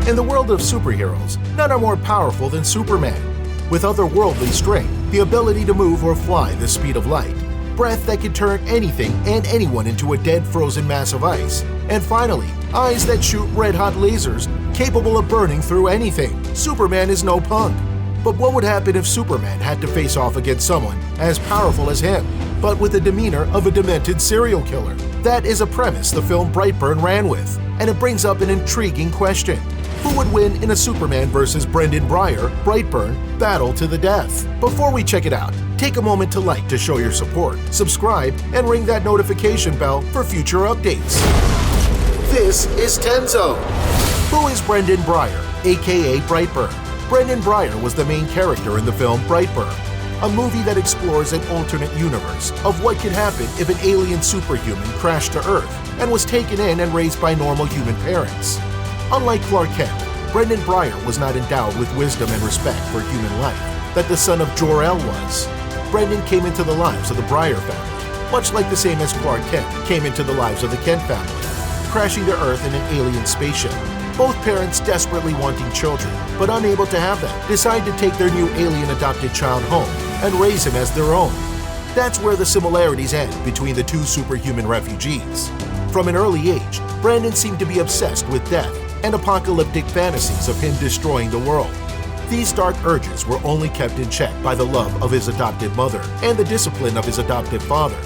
In the world of superheroes, none are more powerful than Superman. With otherworldly strength, the ability to move or fly the speed of light, breath that can turn anything and anyone into a dead frozen mass of ice, and finally, eyes that shoot red-hot lasers capable of burning through anything, Superman is no punk. But what would happen if Superman had to face off against someone as powerful as him, but with the demeanor of a demented serial killer? That is a premise the film Brightburn ran with, and it brings up an intriguing question. Who would win in a Superman vs. Brandon Breyer, Brightburn, battle to the death? Before we check it out, take a moment to like to show your support, subscribe, and ring that notification bell for future updates. This is Tenzone. Who is Brandon Breyer, aka Brightburn? Brandon Breyer was the main character in the film Brightburn, a movie that explores an alternate universe of what could happen if an alien superhuman crashed to Earth and was taken in and raised by normal human parents. Unlike Clark Kent, Brandon Breyer was not endowed with wisdom and respect for human life that the son of Jor-El was. Brandon came into the lives of the Breyer family, much like the same as Clark Kent came into the lives of the Kent family, crashing to Earth in an alien spaceship. Both parents, desperately wanting children, but unable to have them, decide to take their new alien adopted child home and raise him as their own. That's where the similarities end between the two superhuman refugees. From an early age, Brandon seemed to be obsessed with death and apocalyptic fantasies of him destroying the world. These dark urges were only kept in check by the love of his adopted mother and the discipline of his adopted father.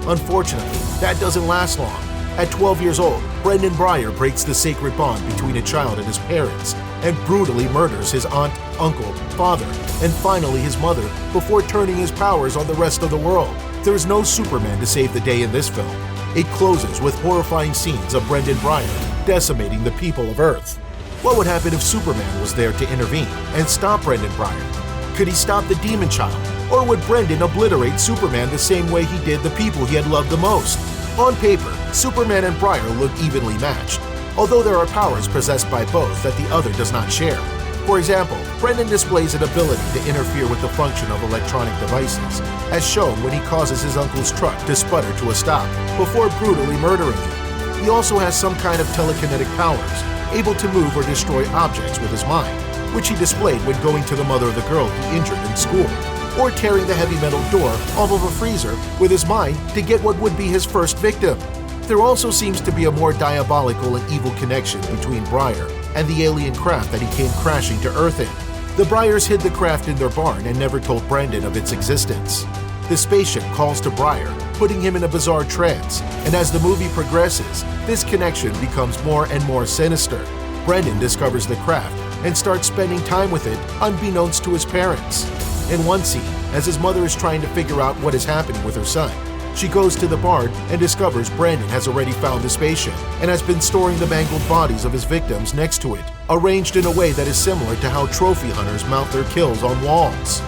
Unfortunately, that doesn't last long. At 12 years old, Brandon Breyer breaks the sacred bond between a child and his parents and brutally murders his aunt, uncle, father, and finally his mother before turning his powers on the rest of the world. There is no Superman to save the day in this film. It closes with horrifying scenes of Brandon Breyer decimating the people of Earth. What would happen if Superman was there to intervene and stop Brandon Breyer? Could he stop the demon child? Or would Brandon obliterate Superman the same way he did the people he had loved the most? On paper, Superman and Breyer look evenly matched, although there are powers possessed by both that the other does not share. For example, Brandon displays an ability to interfere with the function of electronic devices, as shown when he causes his uncle's truck to sputter to a stop before brutally murdering him. He also has some kind of telekinetic powers, able to move or destroy objects with his mind, which he displayed when going to the mother of the girl he injured in school, or tearing the heavy metal door off of a freezer with his mind to get what would be his first victim. There also seems to be a more diabolical and evil connection between Breyer and the alien craft that he came crashing to Earth in. The Breyers hid the craft in their barn and never told Brandon of its existence. The spaceship calls to Breyer, putting him in a bizarre trance, and as the movie progresses, this connection becomes more and more sinister. Brandon discovers the craft and starts spending time with it unbeknownst to his parents. In one scene, as his mother is trying to figure out what is happening with her son, she goes to the barn and discovers Brandon has already found the spaceship and has been storing the mangled bodies of his victims next to it, arranged in a way that is similar to how trophy hunters mount their kills on walls.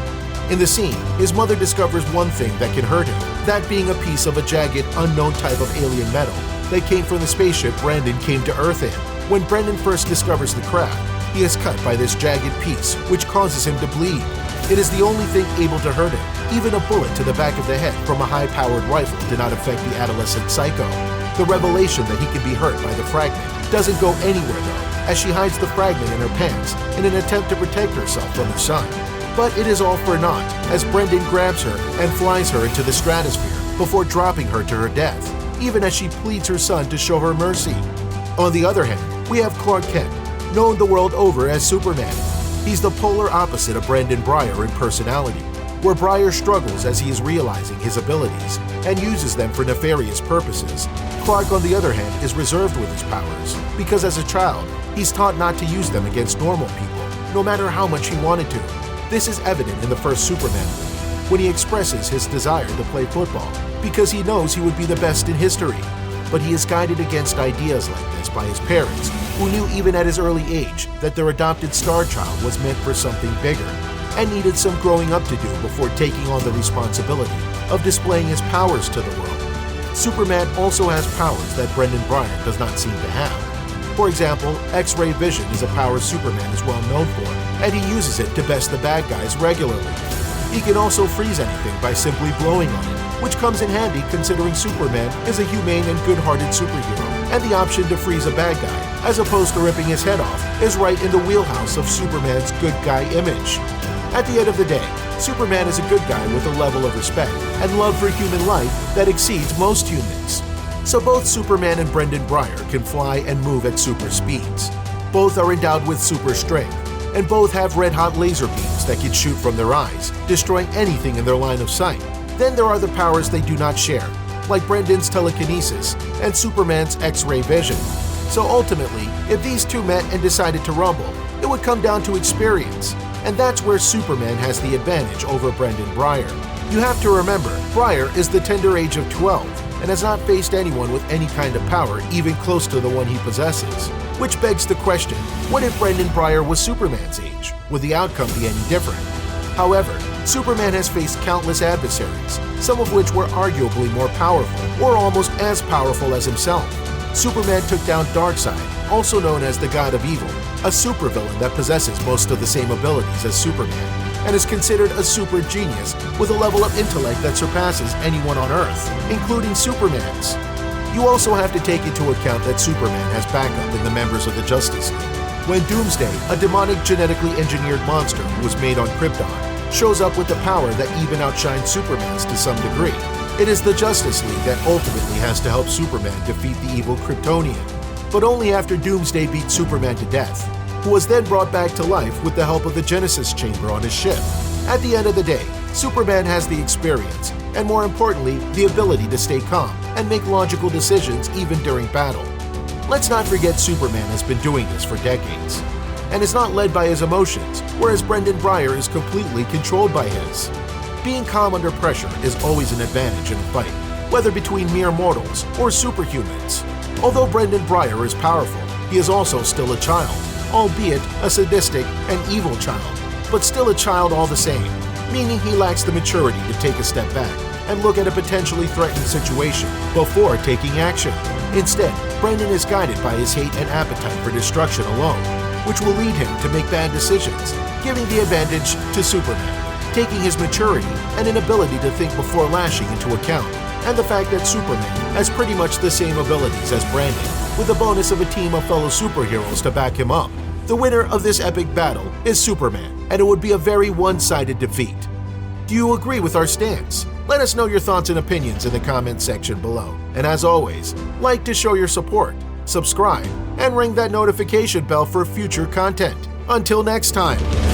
In the scene, his mother discovers one thing that can hurt him, that being a piece of a jagged, unknown type of alien metal that came from the spaceship Brandon came to Earth in. When Brandon first discovers the craft, he is cut by this jagged piece, which causes him to bleed. It is the only thing able to hurt him. Even a bullet to the back of the head from a high-powered rifle did not affect the adolescent psycho. The revelation that he could be hurt by the fragment doesn't go anywhere though, as she hides the fragment in her pants in an attempt to protect herself from her son. But it is all for naught, as Brandon grabs her and flies her into the stratosphere before dropping her to her death, even as she pleads her son to show her mercy. On the other hand, we have Clark Kent, known the world over as Superman. He's the polar opposite of Brandon Breyer in personality, where Breyer struggles as he is realizing his abilities and uses them for nefarious purposes. Clark, on the other hand, is reserved with his powers, because as a child, he's taught not to use them against normal people, no matter how much he wanted to. This is evident in the first Superman movie, when he expresses his desire to play football, because he knows he would be the best in history. But he is guided against ideas like this by his parents, who knew even at his early age that their adopted star child was meant for something bigger and needed some growing up to do before taking on the responsibility of displaying his powers to the world. Superman also has powers that Brandon Breyer does not seem to have. For example, X-ray vision is a power Superman is well known for, and he uses it to best the bad guys regularly. He can also freeze anything by simply blowing on it, which comes in handy considering Superman is a humane and good-hearted superhero. and the option to freeze a bad guy, as opposed to ripping his head off, is right in the wheelhouse of Superman's good guy image. At the end of the day, Superman is a good guy with a level of respect and love for human life that exceeds most humans. So both Superman and Brandon Breyer can fly and move at super speeds. Both are endowed with super strength, and both have red-hot laser beams that can shoot from their eyes, destroying anything in their line of sight. Then there are the powers they do not share, like Brandon's telekinesis and Superman's X-ray vision. So ultimately, if these two met and decided to rumble, it would come down to experience, and that's where Superman has the advantage over Brandon Breyer. You have to remember, Breyer is the tender age of 12 and has not faced anyone with any kind of power even close to the one he possesses. Which begs the question, what if Brandon Breyer was Superman's age? Would the outcome be any different? However, Superman has faced countless adversaries, some of which were arguably more powerful or almost as powerful as himself. Superman took down Darkseid, also known as the God of Evil, a supervillain that possesses most of the same abilities as Superman, and is considered a super genius with a level of intellect that surpasses anyone on Earth, including Superman's. You also have to take into account that Superman has backup in the members of the Justice League. When Doomsday, a demonic genetically engineered monster who was made on Krypton, shows up with the power that even outshines Superman's to some degree, it is the Justice League that ultimately has to help Superman defeat the evil Kryptonian, but only after Doomsday beats Superman to death, who was then brought back to life with the help of the Genesis Chamber on his ship. At the end of the day, Superman has the experience, and more importantly, the ability to stay calm and make logical decisions even during battle. Let's not forget Superman has been doing this for decades, and is not led by his emotions, whereas Brandon Breyer is completely controlled by his. Being calm under pressure is always an advantage in a fight, whether between mere mortals or superhumans. Although Brandon Breyer is powerful, he is also still a child, albeit a sadistic and evil child, but still a child all the same, meaning he lacks the maturity to take a step back and look at a potentially threatening situation before taking action. Instead, Brandon is guided by his hate and appetite for destruction alone, which will lead him to make bad decisions, giving the advantage to Superman, taking his maturity and an ability to think before lashing into account, and the fact that Superman has pretty much the same abilities as Brandon, with the bonus of a team of fellow superheroes to back him up. The winner of this epic battle is Superman, and it would be a very one-sided defeat. Do you agree with our stance? Let us know your thoughts and opinions in the comments section below. And as always, like to show your support, subscribe, and ring that notification bell for future content. Until next time.